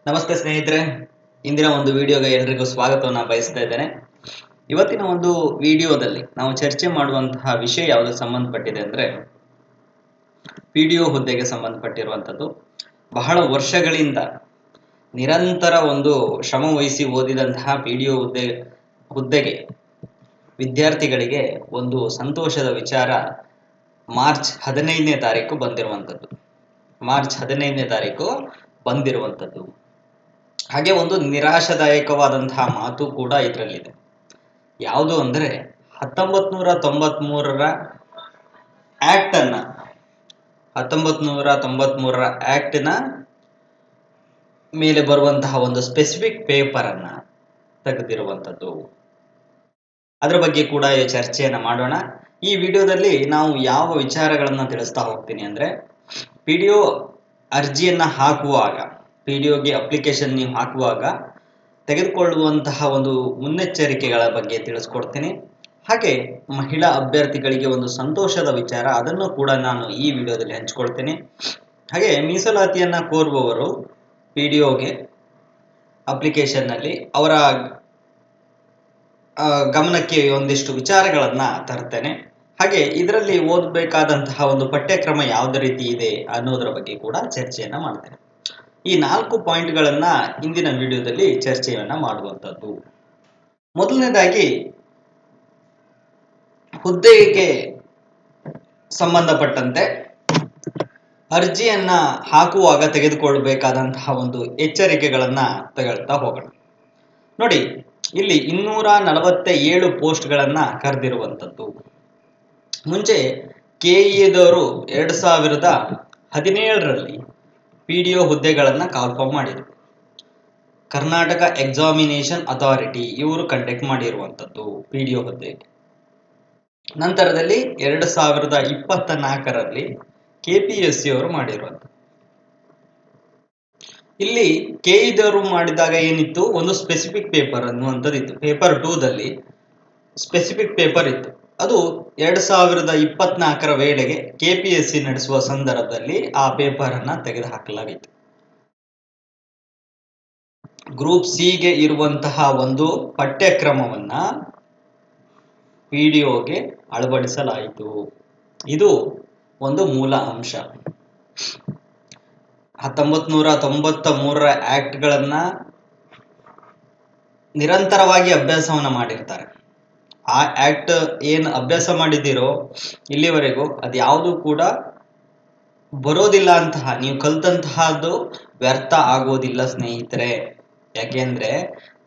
ನಮಸ್ತೆ ಸ್ನೇಹಿತರೆ, ಇಂದಿನ ಒಂದು ವಿಡಿಯೋಗೆ ಎಲ್ರಿಗೂ ಸ್ವಾಗತವನ್ನು ಬಯಸ್ತಾ ಇದ್ದೇನೆ. ಇವತ್ತಿನ ಒಂದು ವಿಡಿಯೋದಲ್ಲಿ ನಾವು ಚರ್ಚೆ ಮಾಡುವಂತಹ ವಿಷಯ ಯಾವುದು ಸಂಬಂಧಪಟ್ಟಿದೆ ಅಂದರೆ ಪಿಡಿಒ ಹುದ್ದೆಗೆ ಸಂಬಂಧಪಟ್ಟಿರುವಂಥದ್ದು. ಬಹಳ ವರ್ಷಗಳಿಂದ ನಿರಂತರ ಒಂದು ಶ್ರಮ ವಹಿಸಿ ಓದಿದಂತಹ ಪಿಡಿಒ ಹುದ್ದೆಗೆ ವಿದ್ಯಾರ್ಥಿಗಳಿಗೆ ಒಂದು ಸಂತೋಷದ ವಿಚಾರ ಮಾರ್ಚ್ 15ನೇ ತಾರೀಕು ಬಂದಿರುವಂಥದ್ದು. ಹಾಗೆ ಒಂದು ನಿರಾಶಾದಾಯಕವಾದಂತಹ ಮಾತು ಕೂಡ ಇದರಲ್ಲಿದೆ. ಯಾವುದು ಅಂದರೆ 1993ರ ಆಕ್ಟ್ನ ಮೇಲೆ ಬರುವಂತಹ ಒಂದು ಸ್ಪೆಸಿಫಿಕ್ ಪೇಪರ್ ಅನ್ನ ತೆಗೆದಿರುವಂಥದ್ದು. ಅದರ ಬಗ್ಗೆ ಕೂಡ ಈ ಚರ್ಚೆಯನ್ನು ಮಾಡೋಣ. ಈ ವಿಡಿಯೋದಲ್ಲಿ ನಾವು ಯಾವ ವಿಚಾರಗಳನ್ನು ತಿಳಿಸ್ತಾ ಹೋಗ್ತೀನಿ ಅಂದರೆ ಪಿಡಿಒ ಅರ್ಜಿಯನ್ನು ಹಾಕುವಾಗ, ಪಿಡಿಒಗೆ ಅಪ್ಲಿಕೇಶನ್ ನೀವು ಹಾಕುವಾಗ ತೆಗೆದುಕೊಳ್ಳುವಂತಹ ಒಂದು ಮುನ್ನೆಚ್ಚರಿಕೆಗಳ ಬಗ್ಗೆ ತಿಳಿಸ್ಕೊಡ್ತೀನಿ. ಹಾಗೆ ಮಹಿಳಾ ಅಭ್ಯರ್ಥಿಗಳಿಗೆ ಒಂದು ಸಂತೋಷದ ವಿಚಾರ, ಅದನ್ನು ಕೂಡ ನಾನು ಈ ವಿಡಿಯೋದಲ್ಲಿ ಹಂಚಿಕೊಳ್ತೀನಿ. ಹಾಗೆ ಮೀಸಲಾತಿಯನ್ನ ಕೋರುವವರು ಪಿಡಿಒಗೆ ಅಪ್ಲಿಕೇಶನ್ನಲ್ಲಿ ಅವರ ಗಮನಕ್ಕೆ ಒಂದಿಷ್ಟು ವಿಚಾರಗಳನ್ನ ತರ್ತೇನೆ. ಹಾಗೆ ಇದರಲ್ಲಿ ಓದಬೇಕಾದಂತಹ ಒಂದು ಪಠ್ಯಕ್ರಮ ಯಾವುದೇ ರೀತಿ ಇದೆ ಅನ್ನೋದರ ಬಗ್ಗೆ ಕೂಡ ಚರ್ಚೆಯನ್ನ ಮಾಡ್ತೇನೆ. ಈ 4 ಪಾಯಿಂಟ್ಗಳನ್ನ ಇಂದಿನ ವಿಡಿಯೋದಲ್ಲಿ ಚರ್ಚೆಯನ್ನ ಮಾಡುವಂಥದ್ದು. ಮೊದಲನೇದಾಗಿ ಹುದ್ದೆಗೆ ಸಂಬಂಧಪಟ್ಟಂತೆ ಅರ್ಜಿಯನ್ನ ಹಾಕುವಾಗ ತೆಗೆದುಕೊಳ್ಳಬೇಕಾದಂತಹ ಒಂದು ಎಚ್ಚರಿಕೆಗಳನ್ನ ತಗೊಳ್ತಾ ಹೋಗೋಣ. ನೋಡಿ, ಇಲ್ಲಿ 247 ಪೋಸ್ಟ್ಗಳನ್ನ ಕರೆದಿರುವಂಥದ್ದು. ಮುಂಚೆ ಕೆಇಎದವರು 2017ರಲ್ಲಿ ಪಿಡಿಒ ಹುದ್ದೆಗಳನ್ನ ಕಾಲ್ಫಾರ್ಮ್ ಮಾಡಿದರು. ಕರ್ನಾಟಕ ಎಕ್ಸಾಮಿನೇಷನ್ ಅಥಾರಿಟಿ ಇವರು ಕಂಡಕ್ಟ್ ಮಾಡಿರುವಂಥದ್ದು ಪಿಡಿಒ ಹುದ್ದೆಗೆ. ನಂತರದಲ್ಲಿ 2024ರಲ್ಲಿ ಕೆಪಿಎಸ್ಸಿ ಅವರು ಮಾಡಿರುವಂಥದ್ದು. ಇಲ್ಲಿ ಕೆಇದವರು ಮಾಡಿದಾಗ ಏನಿತ್ತು, ಒಂದು ಸ್ಪೆಸಿಫಿಕ್ ಪೇಪರ್ ಅನ್ನುವಂಥದ್ದು ಇತ್ತು. ಪೇಪರ್ 2ದಲ್ಲಿ ಸ್ಪೆಸಿಫಿಕ್ ಪೇಪರ್ ಇತ್ತು. ಅದು 2024ರ ವೇಳೆಗೆ ಕೆಪಿಎಸ್ಸಿ ನಡೆಸುವ ಸಂದರ್ಭದಲ್ಲಿ ಆ ಪೇಪರ್ ಅನ್ನ ತೆಗೆದುಹಾಕಲಾಗಿತ್ತು. ಗ್ರೂಪ್ ಸಿಗೆ ಇರುವಂತಹ ಒಂದು ಪಠ್ಯಕ್ರಮವನ್ನ ಪಿಡಿಒಗೆ ಅಳವಡಿಸಲಾಯಿತು. ಇದು ಒಂದು ಮೂಲ ಅಂಶ. 1993ರ ಆಕ್ಟ್ಗಳನ್ನ ನಿರಂತರವಾಗಿ ಅಭ್ಯಾಸವನ್ನ ಮಾಡಿರ್ತಾರೆ. ಆ ಆಕ್ಟ್ ಏನು ಅಭ್ಯಾಸ ಮಾಡಿದ್ದೀರೋ ಇಲ್ಲಿವರೆಗೂ ಅದು ಯಾವುದು ಕೂಡ ಬರೋದಿಲ್ಲ, ನೀವು ಕಲ್ತಂತಹದ್ದು ವ್ಯರ್ಥ ಆಗೋದಿಲ್ಲ ಸ್ನೇಹಿತರೆ. ಯಾಕೆಂದ್ರೆ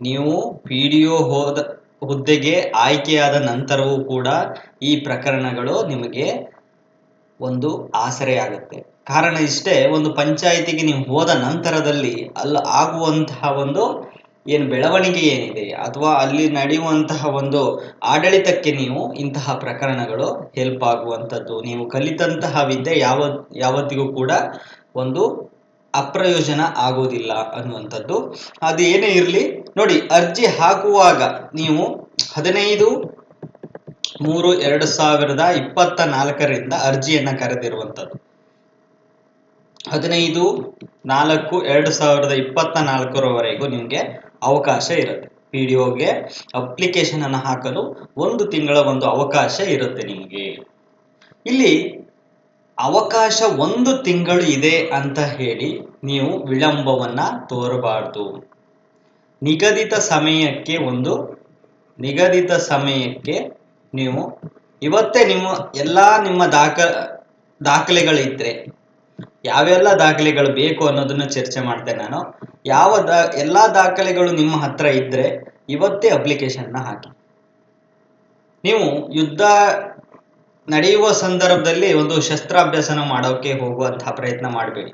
ನೀವು ಪಿಡಿಒ ಹುದ್ದೆಗೆ ಆಯ್ಕೆಯಾದ ನಂತರವೂ ಕೂಡ ಈ ಪ್ರಕರಣಗಳು ನಿಮಗೆ ಒಂದು ಆಸರೆ ಆಗುತ್ತೆ. ಕಾರಣ ಇಷ್ಟೇ, ಒಂದು ಪಂಚಾಯಿತಿಗೆ ನೀವು ಹೋದ ನಂತರದಲ್ಲಿ ಅಲ್ಲಿ ಆಗುವಂತಹ ಒಂದು ಬೆಳವಣಿಗೆ ಏನಿದೆ ಅಥವಾ ಅಲ್ಲಿ ನಡೆಯುವಂತಹ ಒಂದು ಆಡಳಿತಕ್ಕೆ ನೀವು ಇಂತಹ ಪ್ರಕರಣಗಳು ಹೆಲ್ಪ್ ಆಗುವಂಥದ್ದು. ನೀವು ಕಲಿತಂತಹ ವಿದ್ಯೆ ಯಾವತ್ತಿಗೂ ಕೂಡ ಒಂದು ಅಪ್ರಯೋಜನ ಆಗೋದಿಲ್ಲ ಅನ್ನುವಂಥದ್ದು. ಅದು ಏನೇ ಇರಲಿ, ನೋಡಿ, ಅರ್ಜಿ ಹಾಕುವಾಗ ನೀವು 15/3/2024ರಿಂದ ಅರ್ಜಿಯನ್ನ ಕರೆದಿರುವಂಥದ್ದು. 15/4/2024ರವರೆಗೂ ನಿಮಗೆ ಅವಕಾಶ ಇರುತ್ತೆ. ಪಿಡಿಒಗೆ ಅಪ್ಲಿಕೇಶನ್ ಅನ್ನು ಹಾಕಲು 1 ತಿಂಗಳ ಒಂದು ಅವಕಾಶ ಇರುತ್ತೆ ನಿಮಗೆ. ಇಲ್ಲಿ ಅವಕಾಶ 1 ತಿಂಗಳು ಇದೆ ಅಂತ ಹೇಳಿ ನೀವು ವಿಳಂಬವನ್ನ ತೋರಬಾರ್ದು. ನಿಗದಿತ ಸಮಯಕ್ಕೆ ನೀವು ಇವತ್ತೇ ನಿಮ್ಮ ದಾಖಲೆಗಳಿದ್ರೆ, ಯಾವೆಲ್ಲ ದಾಖಲೆಗಳು ಬೇಕು ಅನ್ನೋದನ್ನು ಚರ್ಚೆ ಮಾಡ್ತೇನೆ ನಾನು. ಎಲ್ಲ ದಾಖಲೆಗಳು ನಿಮ್ಮ ಹತ್ರ ಇದ್ರೆ ಇವತ್ತೇ ಅಪ್ಲಿಕೇಶನ್ನ ಹಾಕಿ. ನೀವು ಯುದ್ಧ ನಡೆಯುವ ಸಂದರ್ಭದಲ್ಲಿ ಒಂದು ಶಸ್ತ್ರಾಭ್ಯಾಸನ ಮಾಡೋಕೆ ಹೋಗುವಂತಹ ಪ್ರಯತ್ನ ಮಾಡಬೇಡಿ.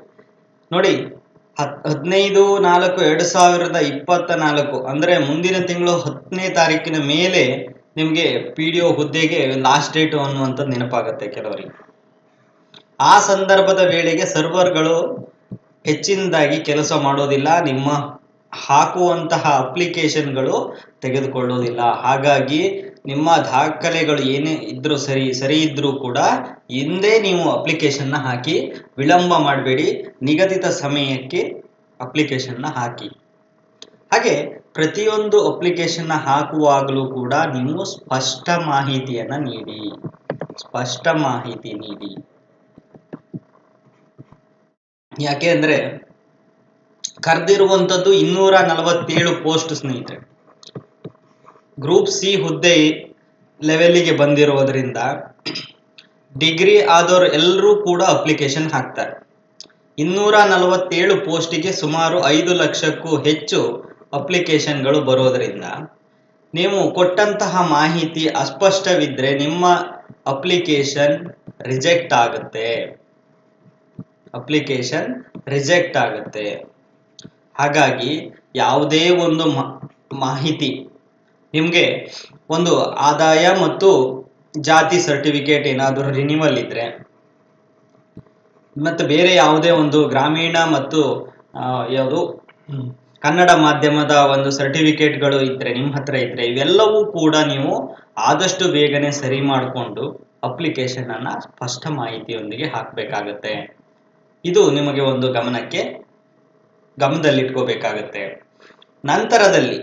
ನೋಡಿ, 15/4/2024 ಅಂದ್ರೆ ಮುಂದಿನ ತಿಂಗಳು 10ನೇ ತಾರೀಕಿನ ಮೇಲೆ ನಿಮಗೆ ಪಿಡಿಒ ಹುದ್ದೆಗೆ ಲಾಸ್ಟ್ ಡೇಟ್ ಅನ್ನುವಂಥದ್ದು ನೆನಪಾಗುತ್ತೆ ಕೆಲವರಿಗೆ. ಆ ಸಂದರ್ಭದ ವೇಳೆಗೆ ಸರ್ವರ್ಗಳು ಹೆಚ್ಚಿನದಾಗಿ ಕೆಲಸ ಮಾಡೋದಿಲ್ಲ, ನಿಮ್ಮ ಹಾಕುವಂತಹ ಅಪ್ಲಿಕೇಶನ್ಗಳು ತೆಗೆದುಕೊಳ್ಳೋದಿಲ್ಲ. ಹಾಗಾಗಿ ನಿಮ್ಮ ದಾಖಲೆಗಳು ಏನೇ ಇದ್ರೂ ಸರಿ ಇದ್ರೂ ಕೂಡ ಹಿಂದೆ ನೀವು ಅಪ್ಲಿಕೇಶನ್ನ ಹಾಕಿ, ವಿಳಂಬ ಮಾಡಬೇಡಿ. ನಿಗದಿತ ಸಮಯಕ್ಕೆ ಅಪ್ಲಿಕೇಶನ್ನ ಹಾಕಿ. ಹಾಗೆ ಪ್ರತಿಯೊಂದು ಅಪ್ಲಿಕೇಶನ್ನ ಹಾಕುವಾಗಲೂ ಕೂಡ ನೀವು ಸ್ಪಷ್ಟ ಮಾಹಿತಿಯನ್ನ ನೀಡಿ. ಸ್ಪಷ್ಟ ಮಾಹಿತಿ ನೀಡಿ. ಯಾಕೆ ಅಂದ್ರೆ ಕರೆದಿರುವಂತದ್ದು 247 ಪೋಸ್ಟ್ ಸ್ನೇಹಿತರೆ. ಗ್ರೂಪ್ ಸಿ ಹುದ್ದೆ ಲೆವೆಲ್ಗೆ ಬಂದಿರೋದ್ರಿಂದ ಡಿಗ್ರಿ ಆದವರು ಎಲ್ಲರೂ ಕೂಡ ಅಪ್ಲಿಕೇಶನ್ ಹಾಕ್ತಾರೆ. 247 ಪೋಸ್ಟಿಗೆ ಸುಮಾರು 5 ಲಕ್ಷಕ್ಕೂ ಹೆಚ್ಚು ಅಪ್ಲಿಕೇಶನ್ಗಳು ಬರೋದ್ರಿಂದ ನೀವು ಕೊಟ್ಟಂತಹ ಮಾಹಿತಿ ಅಸ್ಪಷ್ಟವಿದ್ರೆ ನಿಮ್ಮ ಅಪ್ಲಿಕೇಶನ್ ರಿಜೆಕ್ಟ್ ಆಗುತ್ತೆ. ಅಪ್ಲಿಕೇಶನ್ ರಿಜೆಕ್ಟ್ ಆಗುತ್ತೆ. ಹಾಗಾಗಿ ಯಾವುದೇ ಒಂದು ಮಾಹಿತಿ ನಿಮಗೆ ಒಂದು ಆದಾಯ ಮತ್ತು ಜಾತಿ ಸರ್ಟಿಫಿಕೇಟ್ ಏನಾದರೂ ರಿನಿವಲ್ ಇದ್ರೆ ಮತ್ತು ಬೇರೆ ಯಾವುದೇ ಒಂದು ಗ್ರಾಮೀಣ ಮತ್ತು ಯಾವುದು ಕನ್ನಡ ಮಾಧ್ಯಮದ ಒಂದು ಸರ್ಟಿಫಿಕೇಟ್ಗಳು ಇದ್ರೆ ನಿಮ್ಮ ಹತ್ರ ಇದ್ರೆ ಇವೆಲ್ಲವೂ ಕೂಡ ನೀವು ಆದಷ್ಟು ಬೇಗನೆ ಸರಿ ಮಾಡಿಕೊಂಡು ಅಪ್ಲಿಕೇಶನ್ ಅನ್ನ ಸ್ಪಷ್ಟ ಮಾಹಿತಿಯೊಂದಿಗೆ ಹಾಕಬೇಕಾಗತ್ತೆ. ಇದು ನಿಮಗೆ ಒಂದು ಗಮನದಲ್ಲಿಟ್ಕೋಬೇಕಾಗತ್ತೆ. ನಂತರದಲ್ಲಿ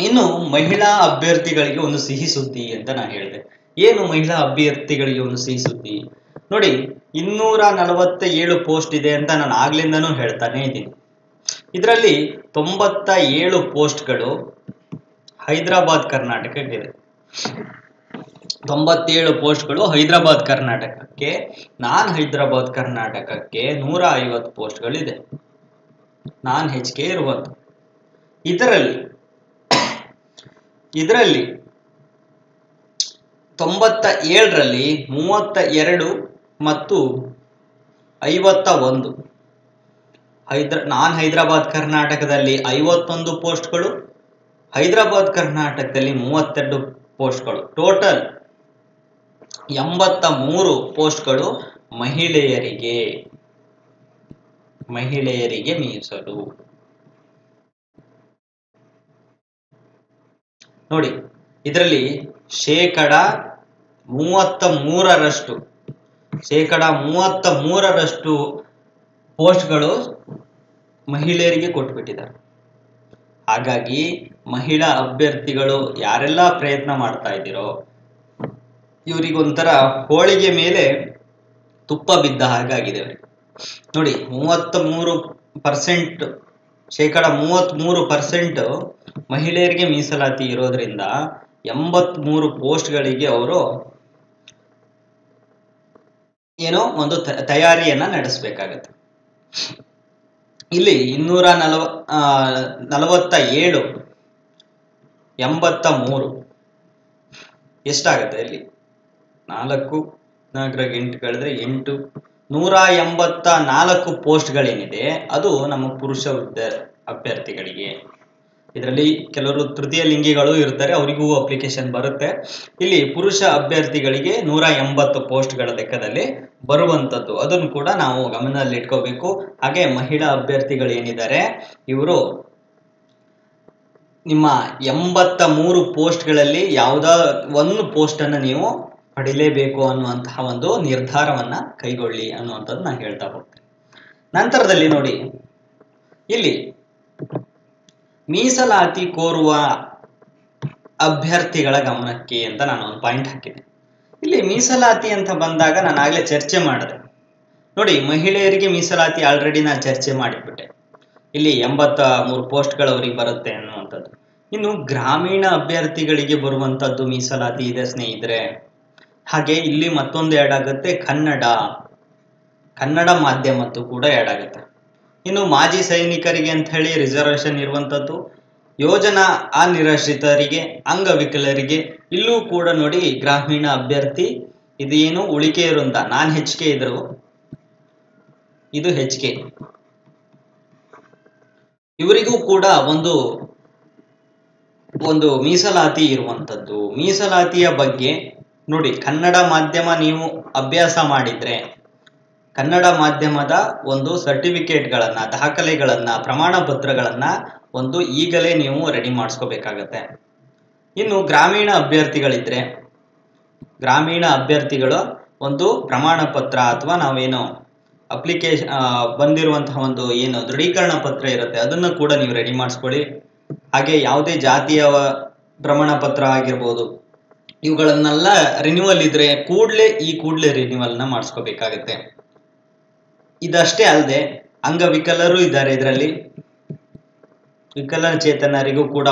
ಇನ್ನು ಮಹಿಳಾ ಅಭ್ಯರ್ಥಿಗಳಿಗೆ ಒಂದು ಸಿಹಿ ಸುದ್ದಿ ಅಂತ ನಾನು ಹೇಳಿದೆ. ಏನು ಮಹಿಳಾ ಅಭ್ಯರ್ಥಿಗಳಿಗೆ ಒಂದು ಸಿಹಿ ಸುದ್ದಿ? ನೋಡಿ, 247 ಪೋಸ್ಟ್ ಇದೆ ಅಂತ ನಾನು ಆಗ್ಲಿಂದನೂ ಹೇಳ್ತಾನೆ ಇದ್ದೀನಿ. ಇದರಲ್ಲಿ 97 ಪೋಸ್ಟ್ಗಳು ಹೈದರಾಬಾದ್ ಕರ್ನಾಟಕಕ್ಕಿದೆ. 97 ಪೋಸ್ಟ್ಗಳು ಹೈದರಾಬಾದ್ ಕರ್ನಾಟಕಕ್ಕೆ. ನಾನ್ ಹೈದರಾಬಾದ್ ಕರ್ನಾಟಕಕ್ಕೆ 150 ಪೋಸ್ಟ್ಗಳಿದೆ. ನಾನ್ ಹೆಚ್ಚಿಗೆ ಇರುವುದು. ಇದರಲ್ಲಿ 97ರಲ್ಲಿ 32 ಮತ್ತು 51 ನಾನ್ ಹೈದರಾಬಾದ್ ಕರ್ನಾಟಕದಲ್ಲಿ 51 ಪೋಸ್ಟ್ಗಳು, ಹೈದರಾಬಾದ್ ಕರ್ನಾಟಕದಲ್ಲಿ 32 ಪೋಸ್ಟ್ಗಳು. ಟೋಟಲ್ 83 ಪೋಸ್ಟ್ಗಳು ಮಹಿಳೆಯರಿಗೆ ಮೀಸಲು. ನೋಡಿ, ಇದರಲ್ಲಿ 33% ಪೋಸ್ಟ್ಗಳು ಮಹಿಳೆಯರಿಗೆ ಕೊಟ್ಬಿಟ್ಟಿದ್ದಾರೆ. ಹಾಗಾಗಿ ಮಹಿಳಾ ಅಭ್ಯರ್ಥಿಗಳು ಯಾರೆಲ್ಲ ಪ್ರಯತ್ನ ಮಾಡ್ತಾ ಇದ್ದೀರೋ ಇವರಿಗೊಂಥರ ಹೋಳಿಗೆ ಮೇಲೆ ತುಪ್ಪ ಬಿದ್ದ ಹಾಗಾಗಿದೆ ಅವರಿಗೆ. ನೋಡಿ, 33% ಮಹಿಳೆಯರಿಗೆ ಮೀಸಲಾತಿ ಇರೋದ್ರಿಂದ 83 ಪೋಸ್ಟ್ಗಳಿಗೆ ಅವರು ಏನೋ ಒಂದು ತಯಾರಿಯನ್ನ ನಡೆಸಬೇಕಾಗತ್ತೆ. ಇಲ್ಲಿ 247 83 ಎಷ್ಟಾಗುತ್ತೆ? ಇಲ್ಲಿ 4 8 ಕಳೆದ್ರೆ 8, 184 ಪೋಸ್ಟ್ಗಳೇನಿದೆ ಅದು ನಮ್ಮ ಪುರುಷ ಅಭ್ಯರ್ಥಿಗಳಿಗೆ. ಇದರಲ್ಲಿ ಕೆಲವರು ತೃತೀಯ ಲಿಂಗಿಗಳು ಇರ್ತಾರೆ, ಅವರಿಗೂ ಅಪ್ಲಿಕೇಶನ್ ಬರುತ್ತೆ. ಇಲ್ಲಿ ಪುರುಷ ಅಭ್ಯರ್ಥಿಗಳಿಗೆ 180 ಪೋಸ್ಟ್ಗಳ ಲೆಕ್ಕದಲ್ಲಿ ಬರುವಂಥದ್ದು. ಅದನ್ನು ಕೂಡ ನಾವು ಗಮನದಲ್ಲಿ ಇಟ್ಕೋಬೇಕು. ಹಾಗೆ ಮಹಿಳಾ ಅಭ್ಯರ್ಥಿಗಳು ಏನಿದ್ದಾರೆ ಇವರು ನಿಮ್ಮ 83 ಪೋಸ್ಟ್ಗಳಲ್ಲಿ ಯಾವುದೋ ಒಂದು ಪೋಸ್ಟ್ ಅನ್ನು ನೀವು ಪಡಿಲೇಬೇಕು ಅನ್ನುವಂತಹ ಒಂದು ನಿರ್ಧಾರವನ್ನ ಕೈಗೊಳ್ಳಿ ಅನ್ನುವಂಥದ್ದು ನಾನು ಹೇಳ್ತಾ ಹೋಗ್ತೇನೆ. ನಂತರದಲ್ಲಿ ನೋಡಿ, ಇಲ್ಲಿ ಮೀಸಲಾತಿ ಕೋರುವ ಅಭ್ಯರ್ಥಿಗಳ ಗಮನಕ್ಕೆ ಅಂತ ನಾನು ಒಂದು ಪಾಯಿಂಟ್ ಹಾಕಿದ್ದೆ. ಇಲ್ಲಿ ಮೀಸಲಾತಿ ಅಂತ ಬಂದಾಗ ನಾನು ಆಗ್ಲೇ ಚರ್ಚೆ ಮಾಡಿದೆ. ನೋಡಿ, ಮಹಿಳೆಯರಿಗೆ ಮೀಸಲಾತಿ ಆಲ್ರೆಡಿ ನಾನು ಚರ್ಚೆ ಮಾಡಿಬಿಟ್ಟೆ. ಇಲ್ಲಿ 83 ಪೋಸ್ಟ್ಗಳು ಅವರಿಗೆ ಬರುತ್ತೆ ಅನ್ನುವಂಥದ್ದು. ಇನ್ನು ಗ್ರಾಮೀಣ ಅಭ್ಯರ್ಥಿಗಳಿಗೆ ಬರುವಂತದ್ದು ಮೀಸಲಾತಿ ಇದೆ ಸ್ನೇಹಿತರೆ. ಹಾಗೆ ಇಲ್ಲಿ ಮತ್ತೊಂದು ಆ್ಯಡ್ ಆಗುತ್ತೆ, ಕನ್ನಡ ಮಾಧ್ಯಮದ್ದು ಕೂಡ ಆ್ಯಡ್ ಆಗುತ್ತೆ. ಇನ್ನು ಮಾಜಿ ಸೈನಿಕರಿಗೆ ಅಂತ ಹೇಳಿ ರಿಸರ್ವೇಶನ್ ಇರುವಂತದ್ದು, ಯೋಜನಾ ಅನಿರಾಶ್ರಿತರಿಗೆ, ಅಂಗವಿಕಲರಿಗೆ ಇಲ್ಲೂ ಕೂಡ ನೋಡಿ ಗ್ರಾಮೀಣ ಅಭ್ಯರ್ಥಿ ಇದೇನು ಉಳಿಕೆ ವೃಂದ, ನಾನ್ ಹೆಚ್ಚಿಗೆ ಇದ್ರು ಇದು ಹೆಚ್ಚಿಗೆ, ಇವರಿಗೂ ಕೂಡ ಒಂದು ಮೀಸಲಾತಿ ಇರುವಂತದ್ದು. ಮೀಸಲಾತಿಯ ಬಗ್ಗೆ ನೋಡಿ, ಕನ್ನಡ ಮಾಧ್ಯಮ ನೀವು ಅಭ್ಯಾಸ ಮಾಡಿದ್ರೆ ಕನ್ನಡ ಮಾಧ್ಯಮದ ಒಂದು ಸರ್ಟಿಫಿಕೇಟ್ಗಳನ್ನ, ದಾಖಲೆಗಳನ್ನ, ಪ್ರಮಾಣ ಪತ್ರಗಳನ್ನ ಈಗಲೇ ನೀವು ರೆಡಿ ಮಾಡಿಸ್ಕೋಬೇಕಾಗತ್ತೆ. ಇನ್ನು ಗ್ರಾಮೀಣ ಅಭ್ಯರ್ಥಿಗಳಿದ್ರೆ ಗ್ರಾಮೀಣ ಅಭ್ಯರ್ಥಿಗಳು ಒಂದು ಪ್ರಮಾಣ ಪತ್ರ ಅಥವಾ ನಾವೇನು ಅಪ್ಲಿಕೇಶನ್ ಬಂದಿರುವಂತಹ ಒಂದು ಏನು ದೃಢೀಕರಣ ಪತ್ರ ಇರುತ್ತೆ ಅದನ್ನು ಕೂಡ ನೀವು ರೆಡಿ ಮಾಡಿಸ್ಕೊಳ್ಳಿ. ಹಾಗೆ ಯಾವುದೇ ಜಾತಿಯ ಪ್ರಮಾಣ ಪತ್ರ ಆಗಿರ್ಬೋದು, ಇವುಗಳನ್ನೆಲ್ಲ ರಿನ್ಯೂವಲ್ ಇದ್ರೆ ಕೂಡಲೇ ರಿನ್ಯೂವಲ್ನ ಮಾಡಿಸ್ಕೋಬೇಕಾಗತ್ತೆ. ಇದಷ್ಟೇ ಅಲ್ಲದೆ ಅಂಗವಿಕಲರು ಇದ್ದಾರೆ ಇದರಲ್ಲಿ, ವಿಕಲಚೇತನರಿಗೂ ಕೂಡ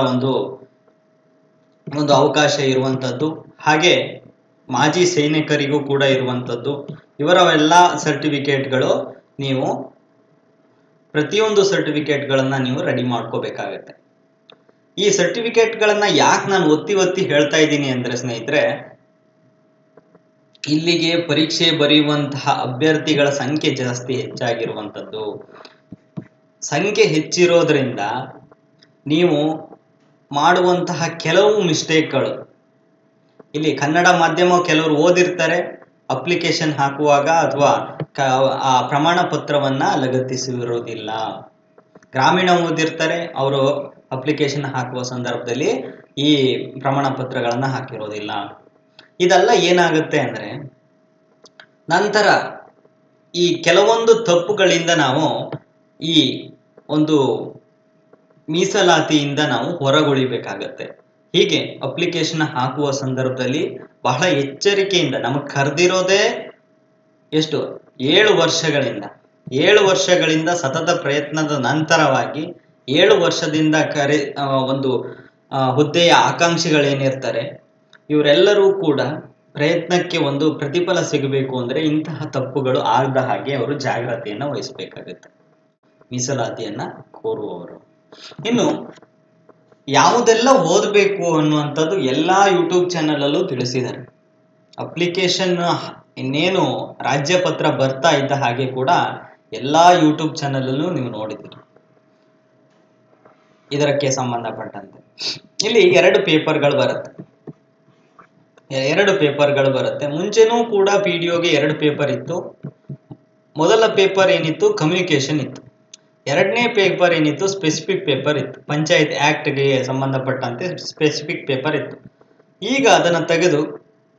ಒಂದು ಅವಕಾಶ ಇರುವಂಥದ್ದು. ಹಾಗೆ ಮಾಜಿ ಸೈನಿಕರಿಗೂ ಕೂಡ ಇರುವಂಥದ್ದು. ಇವರ ಎಲ್ಲ ಸರ್ಟಿಫಿಕೇಟ್ಗಳು ನೀವು ಪ್ರತಿಯೊಂದು ಸರ್ಟಿಫಿಕೇಟ್ಗಳನ್ನ ನೀವು ರೆಡಿ ಮಾಡ್ಕೋಬೇಕಾಗತ್ತೆ. ಈ ಸರ್ಟಿಫಿಕೇಟ್ಗಳನ್ನ ಯಾಕೆ ನಾನು ಒತ್ತಿ ಹೇಳ್ತಾ ಇದ್ದೀನಿ ಅಂದ್ರೆ ಸ್ನೇಹಿತರೆ, ಇಲ್ಲಿಗೆ ಪರೀಕ್ಷೆ ಬರೆಯುವಂತಹ ಅಭ್ಯರ್ಥಿಗಳ ಸಂಖ್ಯೆ ಹೆಚ್ಚಾಗಿರುವಂಥದ್ದು. ಸಂಖ್ಯೆ ಹೆಚ್ಚಿರೋದ್ರಿಂದ ನೀವು ಮಾಡುವಂತಹ ಕೆಲವು ಮಿಸ್ಟೇಕ್ಗಳು, ಇಲ್ಲಿ ಕನ್ನಡ ಮಾಧ್ಯಮ ಕೆಲವರು ಓದಿರ್ತಾರೆ, ಅಪ್ಲಿಕೇಶನ್ ಹಾಕುವಾಗ ಅಥವಾ ಆ ಪ್ರಮಾಣ ಪತ್ರವನ್ನ ಲಗತ್ತಿಸಿರುವುದಿಲ್ಲ. ಗ್ರಾಮೀಣ ಓದಿರ್ತಾರೆ, ಅವರು ಅಪ್ಲಿಕೇಶನ್ ಹಾಕುವ ಸಂದರ್ಭದಲ್ಲಿ ಈ ಪ್ರಮಾಣ ಪತ್ರಗಳನ್ನ ಹಾಕಿರೋದಿಲ್ಲ. ಇದೆಲ್ಲ ಏನಾಗುತ್ತೆ ಅಂದ್ರೆ ನಂತರ ಈ ಕೆಲವೊಂದು ತಪ್ಪುಗಳಿಂದ ನಾವು ಈ ಒಂದು ಮೀಸಲಾತಿಯಿಂದ ನಾವು ಹೊರಗುಳಿಬೇಕಾಗತ್ತೆ. ಹೀಗೆ ಅಪ್ಲಿಕೇಶನ್ ಹಾಕುವ ಸಂದರ್ಭದಲ್ಲಿ ಬಹಳ ಎಚ್ಚರಿಕೆಯಿಂದ, ನಮಗೆ ಕರೆದಿರೋದೇ ಎಷ್ಟು 7 ವರ್ಷಗಳಿಂದ ಸತತ ಪ್ರಯತ್ನದ ನಂತರವಾಗಿ 7 ವರ್ಷದಿಂದ ಒಂದು ಹುದ್ದೆಯ ಆಕಾಂಕ್ಷಿಗಳೇನಿರ್ತಾರೆ ಇವರೆಲ್ಲರೂ ಕೂಡ ಪ್ರಯತ್ನಕ್ಕೆ ಒಂದು ಪ್ರತಿಫಲ ಸಿಗಬೇಕು ಅಂದ್ರೆ ಇಂತಹ ತಪ್ಪುಗಳು ಆಗದ ಹಾಗೆ ಅವರು ಜಾಗ್ರತೆಯನ್ನ ವಹಿಸಬೇಕಾಗುತ್ತೆ, ಮೀಸಲಾತಿಯನ್ನ ಕೋರುವವರು. ಇನ್ನು ಯಾವುದೆಲ್ಲ ಓದಬೇಕು ಅನ್ನುವಂಥದ್ದು ಎಲ್ಲಾ ಯೂಟ್ಯೂಬ್ ಚಾನೆಲ್ ಅಲ್ಲೂ ತಿಳಿಸಿದ್ದಾರೆ. ಅಪ್ಲಿಕೇಶನ್ ಇನ್ನೇನು ರಾಜ್ಯ ಪತ್ರ ಬರ್ತಾ ಇದ್ದ ಹಾಗೆ ಕೂಡ ಎಲ್ಲಾ ಯೂಟ್ಯೂಬ್ ಚಾನೆಲ್ ಅಲ್ಲೂ ನೀವು ನೋಡಿದ್ದೀರಿ. ಇದಕ್ಕೆ ಸಂಬಂಧಪಟ್ಟಂತೆ ಇಲ್ಲಿ 2 ಪೇಪರ್ಗಳು ಬರುತ್ತೆ. ಮುಂಚೆನೂ ಕೂಡ PDOಗೆ 2 ಪೇಪರ್ ಇತ್ತು. ಮೊದಲ ಪೇಪರ್ ಏನಿತ್ತು ಕಮ್ಯುನಿಕೇಶನ್ ಇತ್ತು. ಎರಡನೇ ಪೇಪರ್ ಏನಿತ್ತು ಸ್ಪೆಸಿಫಿಕ್ ಪೇಪರ್ ಇತ್ತು. ಪಂಚಾಯತ್ ಆಕ್ಟ್ಗೆ ಸಂಬಂಧಪಟ್ಟಂತೆ ಸ್ಪೆಸಿಫಿಕ್ ಪೇಪರ್ ಇತ್ತು. ಈಗ ಅದನ್ನು ತೆಗೆದು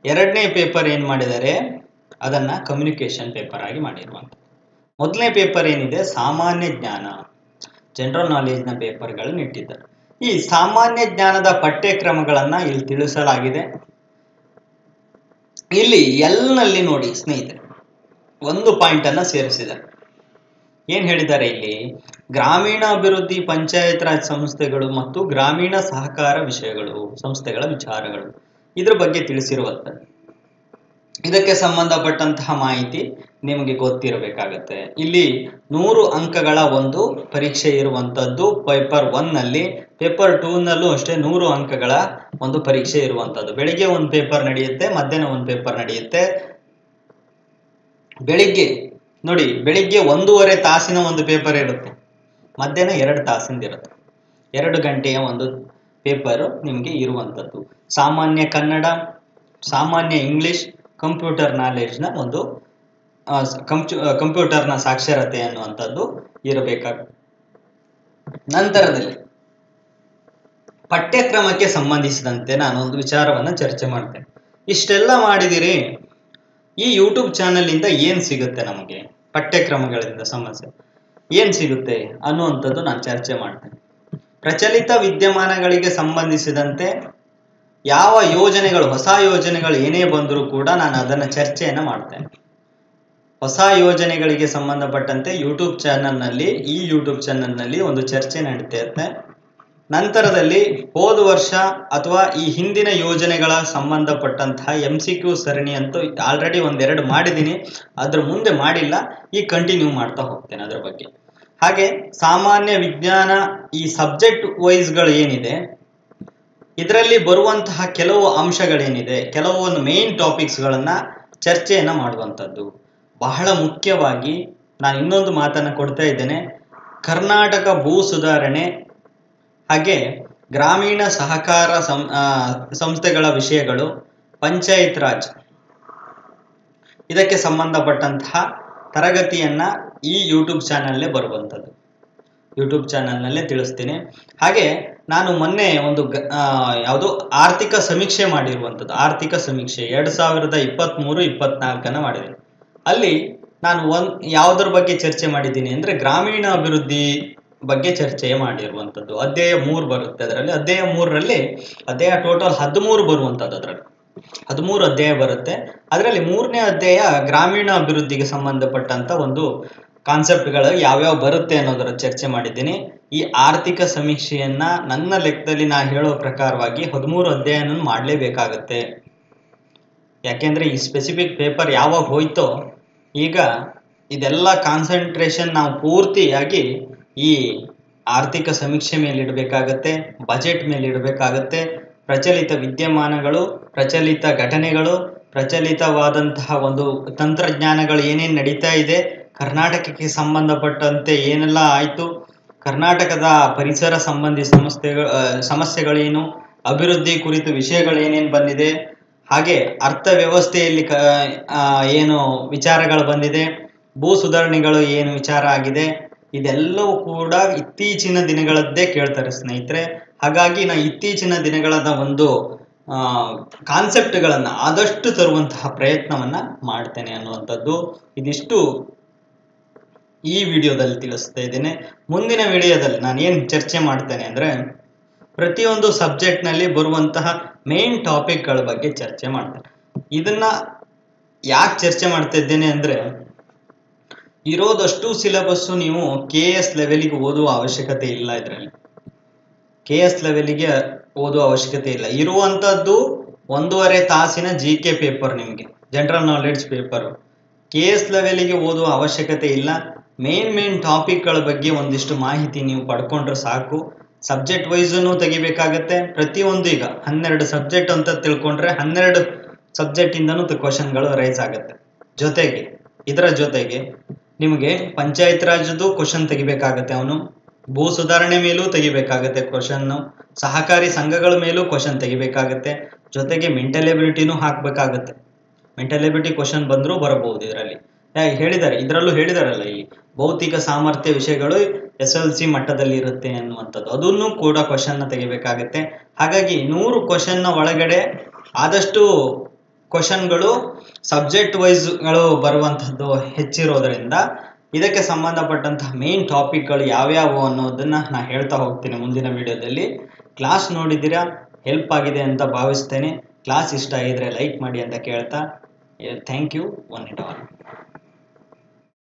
ಎರಡನೇ ಪೇಪರ್ ಏನ್ ಮಾಡಿದ್ದಾರೆ, ಅದನ್ನ ಕಮ್ಯುನಿಕೇಶನ್ ಪೇಪರ್ ಆಗಿ ಮಾಡಿರುವಂತ. ಮೊದಲನೇ ಪೇಪರ್ ಏನಿದೆ ಸಾಮಾನ್ಯ ಜ್ಞಾನ, ಜನರಲ್ ನಾಲೆಜ್ ನ ಪೇಪರ್ಗಳನ್ನ ಇಟ್ಟಿದ್ದಾರೆ. ಈ ಸಾಮಾನ್ಯ ಜ್ಞಾನದ ಪಠ್ಯಕ್ರಮಗಳನ್ನ ಇಲ್ಲಿ ತಿಳಿಸಲಾಗಿದೆ. ಇಲ್ಲಿ ಎಲ್ಲನಲ್ಲಿ ನೋಡಿ ಸ್ನೇಹಿತರೆ, ಒಂದು ಪಾಯಿಂಟ್ ಅನ್ನ ಸೇರಿಸಿದ್ದಾರೆ. ಏನ್ ಹೇಳಿದ್ದಾರೆ ಇಲ್ಲಿ, ಗ್ರಾಮೀಣ ಅಭಿವೃದ್ಧಿ ಪಂಚಾಯತ್ ರಾಜ್ ಸಂಸ್ಥೆಗಳು ಮತ್ತು ಗ್ರಾಮೀಣ ಸಹಕಾರ ಸಂಸ್ಥೆಗಳ ವಿಚಾರಗಳು, ಇದ್ರ ಬಗ್ಗೆ ತಿಳಿಸಿರುವಂಥದ್ದು. ಇದಕ್ಕೆ ಸಂಬಂಧಪಟ್ಟಂತಹ ಮಾಹಿತಿ ನಿಮಗೆ ಗೊತ್ತಿರಬೇಕಾಗತ್ತೆ. ಇಲ್ಲಿ 100 ಅಂಕಗಳ ಒಂದು ಪರೀಕ್ಷೆ ಇರುವಂತದ್ದು ಪೇಪರ್ 1 ನಲ್ಲಿ. ಪೇಪರ್ 2 ನಲ್ಲೂ ಅಷ್ಟೇ 100 ಅಂಕಗಳ ಒಂದು ಪರೀಕ್ಷೆ ಇರುವಂತದ್ದು. ಬೆಳಿಗ್ಗೆ ಒಂದು ಪೇಪರ್ ನಡೆಯುತ್ತೆ, ಮಧ್ಯಾಹ್ನ ಒಂದು ಪೇಪರ್ ನಡೆಯುತ್ತೆ. ಬೆಳಿಗ್ಗೆ 1.5 ತಾಸಿನ ಒಂದು ಪೇಪರ್ ಇರುತ್ತೆ, ಮಧ್ಯಾಹ್ನ 2 ತಾಸಿಂದ ಇರುತ್ತೆ. 2 ಗಂಟೆಯ ಒಂದು ಪೇಪರ್ ನಿಮಗೆ ಇರುವಂತದ್ದು. ಸಾಮಾನ್ಯ ಕನ್ನಡ, ಸಾಮಾನ್ಯ ಇಂಗ್ಲಿಷ್, ಕಂಪ್ಯೂಟರ್ ನಾಲೆಡ್ಜ್ ನ ಒಂದು ಕಂಪ್ಯೂಟರ್ನ ಸಾಕ್ಷರತೆ ಅನ್ನುವಂಥದ್ದು ಇರಬೇಕಾಗುತ್ತೆ. ನಂತರದಲ್ಲಿ ಪಠ್ಯಕ್ರಮಕ್ಕೆ ಸಂಬಂಧಿಸಿದಂತೆ ನಾನು ಒಂದು ವಿಚಾರವನ್ನ ಚರ್ಚೆ ಮಾಡ್ತೇನೆ. ಇಷ್ಟೆಲ್ಲ ಮಾಡಿದಿರಿ, ಈ ಯೂಟ್ಯೂಬ್ ಚಾನೆಲ್ ಇಂದ ಏನ್ ಸಿಗುತ್ತೆ ನಮಗೆ, ಪಠ್ಯಕ್ರಮಗಳಿಂದ ಸಮಸ್ಯೆ ಏನ್ ಸಿಗುತ್ತೆ ಅನ್ನುವಂಥದ್ದು ನಾನು ಚರ್ಚೆ ಮಾಡ್ತೇನೆ. ಪ್ರಚಲಿತ ವಿದ್ಯಮಾನಗಳಿಗೆ ಸಂಬಂಧಿಸಿದಂತೆ ಯಾವ ಯೋಜನೆಗಳು, ಹೊಸ ಯೋಜನೆಗಳು ಏನೇ ಬಂದರೂ ಕೂಡ ನಾನು ಅದನ್ನ ಚರ್ಚೆಯನ್ನ ಮಾಡ್ತೇನೆ. ಹೊಸ ಯೋಜನೆಗಳಿಗೆ ಸಂಬಂಧಪಟ್ಟಂತೆ ಈ ಯೂಟ್ಯೂಬ್ ಚಾನೆಲ್ ನಲ್ಲಿ ಒಂದು ಚರ್ಚೆ ನಡೀತಿರುತ್ತೆ. ನಂತರದಲ್ಲಿ ಹೋದ ವರ್ಷ ಅಥವಾ ಈ ಹಿಂದಿನ ಯೋಜನೆಗಳ ಸಂಬಂಧಪಟ್ಟಂತಹ MCQ ಸರಣಿ ಅಂತೂ ಆಲ್ರೆಡಿ 1-2 ಮಾಡಿದ್ದೀನಿ, ಅದ್ರ ಮುಂದೆ ಮಾಡಿಲ್ಲ, ಈ ಕಂಟಿನ್ಯೂ ಮಾಡ್ತಾ ಹೋಗ್ತೇನೆ ಅದ್ರ ಬಗ್ಗೆ. ಹಾಗೆ ಸಾಮಾನ್ಯ ವಿಜ್ಞಾನ ಈ ಸಬ್ಜೆಕ್ಟ್ ವೈಸ್ಗಳು ಏನಿದೆ, ಇದರಲ್ಲಿ ಬರುವಂತಹ ಕೆಲವು ಅಂಶಗಳೇನಿದೆ, ಕೆಲವೊಂದು ಮೇನ್ ಟಾಪಿಕ್ಸ್ಗಳನ್ನ ಚರ್ಚೆಯನ್ನ ಮಾಡುವಂಥದ್ದು. ಬಹಳ ಮುಖ್ಯವಾಗಿ ನಾನು ಇನ್ನೊಂದು ಮಾತನ್ನ ಕೊಡ್ತಾ ಇದ್ದೇನೆ, ಕರ್ನಾಟಕ ಭೂ ಸುಧಾರಣೆ ಹಾಗೆ ಗ್ರಾಮೀಣ ಸಹಕಾರ ಸಂಸ್ಥೆಗಳ ವಿಷಯಗಳು, ಪಂಚಾಯತ್ ರಾಜ್, ಇದಕ್ಕೆ ಸಂಬಂಧಪಟ್ಟಂತಹ ತರಗತಿಯನ್ನ ಈ ಯೂಟ್ಯೂಬ್ ಚಾನಲ್ಲೇ ಬರುವಂಥದ್ದು, ಯೂಟ್ಯೂಬ್ ಚಾನಲ್ನಲ್ಲೇ ತಿಳಿಸ್ತೀನಿ. ಹಾಗೆ ನಾನು ಮೊನ್ನೆ ಒಂದು ಯಾವುದು ಆರ್ಥಿಕ ಸಮೀಕ್ಷೆ ಮಾಡಿರುವಂಥದ್ದು, ಆರ್ಥಿಕ ಸಮೀಕ್ಷೆ 2023-24 ಮಾಡಿದ್ದೀನಿ. ಅಲ್ಲಿ ನಾನು ಯಾವುದ್ರ ಬಗ್ಗೆ ಚರ್ಚೆ ಮಾಡಿದ್ದೀನಿ ಅಂದರೆ ಗ್ರಾಮೀಣ ಅಭಿವೃದ್ಧಿ ಬಗ್ಗೆ ಚರ್ಚೆ ಮಾಡಿರುವಂಥದ್ದು. ಅಧ್ಯಾಯ 3 ಬರುತ್ತೆ ಅದರಲ್ಲಿ. ಅಧ್ಯಾಯ 3ರಲ್ಲಿ ಅಧ್ಯಾಯ ಟೋಟಲ್ 13 ಬರುವಂಥದ್ದು. ಅದರಲ್ಲಿ 13 ಅಧ್ಯಾಯ ಬರುತ್ತೆ. ಅದರಲ್ಲಿ 3ನೇ ಅಧ್ಯಾಯ ಗ್ರಾಮೀಣ ಅಭಿವೃದ್ಧಿಗೆ ಸಂಬಂಧಪಟ್ಟಂತ ಒಂದು ಕಾನ್ಸೆಪ್ಟ್ಗಳು ಯಾವ್ಯಾವ ಬರುತ್ತೆ ಅನ್ನೋದರ ಚರ್ಚೆ ಮಾಡಿದ್ದೀನಿ. ಈ ಆರ್ಥಿಕ ಸಮೀಕ್ಷೆಯನ್ನ ನನ್ನ ಲೆಕ್ಕದಲ್ಲಿ ನಾ ಹೇಳೋ ಪ್ರಕಾರವಾಗಿ 13 ಅಧ್ಯಾಯನ ಮಾಡಲೇಬೇಕಾಗತ್ತೆ. ಯಾಕೆಂದ್ರೆ ಈ ಸ್ಪೆಸಿಫಿಕ್ ಪೇಪರ್ ಯಾವಾಗ ಹೋಯ್ತೋ ಈಗ ಇದೆಲ್ಲ ಕಾನ್ಸಂಟ್ರೇಷನ್ ನಾವು ಪೂರ್ತಿಯಾಗಿ ಈ ಆರ್ಥಿಕ ಸಮೀಕ್ಷೆ ಮೇಲೆ ಇಡಬೇಕಾಗತ್ತೆ, ಬಜೆಟ್ ಮೇಲೆ ಇಡಬೇಕಾಗತ್ತೆ. ಪ್ರಚಲಿತ ವಿದ್ಯಮಾನಗಳು, ಪ್ರಚಲಿತ ಘಟನೆಗಳು, ಪ್ರಚಲಿತವಾದಂತಹ ಒಂದು ತಂತ್ರಜ್ಞಾನಗಳು ಏನೇನು ನಡೀತಾ ಇದೆ, ಕರ್ನಾಟಕಕ್ಕೆ ಸಂಬಂಧಪಟ್ಟಂತೆ ಏನೆಲ್ಲ ಆಯಿತು, ಕರ್ನಾಟಕದ ಪರಿಸರ ಸಂಬಂಧಿ ಸಮಸ್ಯೆಗಳೇನು, ಅಭಿವೃದ್ಧಿ ಕುರಿತು ವಿಷಯಗಳೇನೇನು ಬಂದಿದೆ, ಹಾಗೆ ಅರ್ಥವ್ಯವಸ್ಥೆಯಲ್ಲಿ ಏನು ವಿಚಾರಗಳು ಬಂದಿದೆ, ಭೂ ಸುಧಾರಣೆಗಳು ಏನು ವಿಚಾರ ಆಗಿದೆ, ಇದೆಲ್ಲವೂ ಕೂಡ ಇತ್ತೀಚಿನ ದಿನಗಳದ್ದೇ ಕೇಳ್ತಾರೆ ಸ್ನೇಹಿತರೆ. ಹಾಗಾಗಿ ನಾ ಇತ್ತೀಚಿನ ದಿನಗಳ ಒಂದು ಕಾನ್ಸೆಪ್ಟ್ಗಳನ್ನ ಆದಷ್ಟು ತರುವಂತಹ ಪ್ರಯತ್ನವನ್ನ ಮಾಡ್ತೇನೆ ಅನ್ನುವಂಥದ್ದು ಇದಿಷ್ಟು ಈ ವಿಡಿಯೋದಲ್ಲಿ ತಿಳಿಸ್ತಾ ಇದ್ದೇನೆ. ಮುಂದಿನ ವಿಡಿಯೋದಲ್ಲಿ ನಾನು ಏನು ಚರ್ಚೆ ಮಾಡ್ತೇನೆ ಅಂದ್ರೆ ಪ್ರತಿಯೊಂದು ಸಬ್ಜೆಕ್ಟ್ನಲ್ಲಿ ಬರುವಂತಹ ಮೇನ್ ಟಾಪಿಕ್ಗಳ ಬಗ್ಗೆ ಚರ್ಚೆ ಮಾಡ್ತೇನೆ. ಇದನ್ನ ಯಾಕೆ ಚರ್ಚೆ ಮಾಡ್ತಾ ಇದ್ದೇನೆ ಅಂದ್ರೆ ಇರೋದಷ್ಟು ಸಿಲೆಬಸ್ಸು ನೀವು KS ಲೆವೆಲಿಗೆ ಓದುವ ಅವಶ್ಯಕತೆ ಇಲ್ಲ. ಇದರಲ್ಲಿ KS ಲೆವೆಲಿಗೆ ಓದುವ ಅವಶ್ಯಕತೆ ಇಲ್ಲ. ಇರುವಂತದ್ದು 1.5 ತಾಸಿನ GK ಪೇಪರ್, ನಿಮಗೆ ಜನರಲ್ ನಾಲೆಡ್ಜ್ ಪೇಪರ್. KS ಲೆವೆಲಿಗೆ ಓದುವ ಅವಶ್ಯಕತೆ ಇಲ್ಲ. ಮೇನ್ ಟಾಪಿಕ್ಗಳ ಬಗ್ಗೆ ಒಂದಿಷ್ಟು ಮಾಹಿತಿ ನೀವು ಪಡ್ಕೊಂಡ್ರೆ ಸಾಕು. ಸಬ್ಜೆಕ್ಟ್ ವೈಸನ್ನು ತೆಗಿಬೇಕಾಗತ್ತೆ. ಪ್ರತಿಯೊಂದು ಈಗ 12 ಸಬ್ಜೆಕ್ಟ್ ಅಂತ ತಿಳ್ಕೊಂಡ್ರೆ 12 ಸಬ್ಜೆಕ್ಟ್ ಇಂದನೂ ಕ್ವಶನ್ಗಳು ರೈಸ್ ಆಗುತ್ತೆ. ಇದರ ಜೊತೆಗೆ ನಿಮಗೆ ಪಂಚಾಯತ್ ರಾಜ್ದು ಕ್ವಶನ್ ತೆಗಿಬೇಕಾಗತ್ತೆ, ಅವನು ಭೂ ಸುಧಾರಣೆ ಮೇಲೂ ತೆಗಿಬೇಕಾಗತ್ತೆ ಕ್ವಶನ್, ಸಹಕಾರಿ ಸಂಘಗಳ ಮೇಲೂ ಕ್ವಶನ್ ತೆಗಿಬೇಕಾಗತ್ತೆ, ಜೊತೆಗೆ ಮೆಂಟಲ್ ಎಬಿಲಿಟಿನೂ ಹಾಕ್ಬೇಕಾಗತ್ತೆ. ಮೆಂಟಲ್ ಎಬಿಲಿಟಿ ಕ್ವಶನ್ ಬಂದರೂ ಬರಬಹುದು. ಇದರಲ್ಲಿ ಇದರಲ್ಲೂ ಹೇಳಿದಾರಲ್ಲ, ಈ ಭೌತಿಕ ಸಾಮರ್ಥ್ಯ ವಿಷಯಗಳು SLC ಮಟ್ಟದಲ್ಲಿ ಇರುತ್ತೆ ಅನ್ನುವಂಥದ್ದು, ಅದನ್ನು ಕೂಡ ಕ್ವಶನ್ ತೆಗಿಬೇಕಾಗತ್ತೆ. ಹಾಗಾಗಿ 100 ಕ್ವಶನ್ ಒಳಗಡೆ ಆದಷ್ಟು ಕ್ವಶನ್ಗಳು ಸಬ್ಜೆಕ್ಟ್ ವೈಸ್ಗಳು ಬರುವಂತಹದ್ದು ಹೆಚ್ಚಿರೋದ್ರಿಂದ ಇದಕ್ಕೆ ಸಂಬಂಧಪಟ್ಟಂತಹ ಮೇನ್ ಟಾಪಿಕ್ಗಳು ಯಾವ್ಯಾವು ಅನ್ನೋದನ್ನ ನಾನು ಹೇಳ್ತಾ ಹೋಗ್ತೀನಿ ಮುಂದಿನ ವಿಡಿಯೋದಲ್ಲಿ. ಕ್ಲಾಸ್ ನೋಡಿದ್ದೀರಾ, ಹೆಲ್ಪ್ ಆಗಿದೆ ಅಂತ ಭಾವಿಸ್ತೇನೆ. ಕ್ಲಾಸ್ ಇಷ್ಟ ಆಗಿದ್ರೆ ಲೈಕ್ ಮಾಡಿ ಅಂತ ಕೇಳ್ತಾ thank you one and all.